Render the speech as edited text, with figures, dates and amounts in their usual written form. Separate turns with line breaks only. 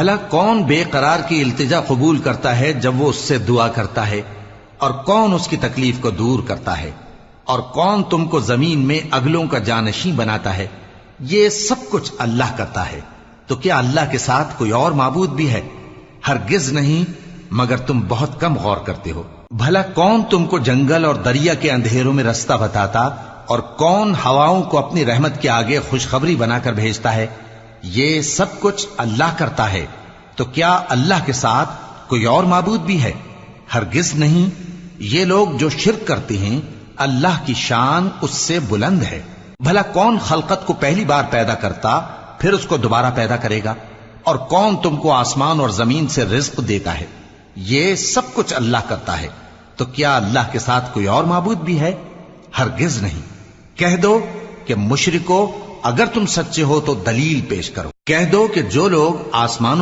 بھلا کون بے قرار کی التجا قبول کرتا ہے جب وہ اس سے دعا کرتا ہے، اور کون اس کی تکلیف کو دور کرتا ہے، اور کون تم کو زمین میں اگلوں کا جانشین بناتا ہے؟ یہ سب کچھ اللہ کرتا ہے، تو کیا اللہ کے ساتھ کوئی اور معبود بھی ہے؟ ہرگز نہیں، مگر تم بہت کم غور کرتے ہو۔ بھلا کون تم کو جنگل اور دریا کے اندھیروں میں رستہ بتاتا، اور کون ہواؤں کو اپنی رحمت کے آگے خوشخبری بنا کر بھیجتا ہے؟ یہ سب کچھ اللہ کرتا ہے، تو کیا اللہ کے ساتھ کوئی اور معبود بھی ہے؟ ہرگز نہیں۔ یہ لوگ جو شرک کرتے ہیں اللہ کی شان اس سے بلند ہے۔ بھلا کون خلقت کو پہلی بار پیدا کرتا پھر اس کو دوبارہ پیدا کرے گا؟ اور کون تم کو آسمان اور زمین سے رزق دیتا ہے؟ یہ سب کچھ اللہ کرتا ہے، تو کیا اللہ کے ساتھ کوئی اور معبود بھی ہے؟ ہرگز نہیں۔ کہہ دو کہ مشرکو، اگر تم سچے ہو تو دلیل پیش کرو۔ کہہ دو کہ جو لوگ آسمانوں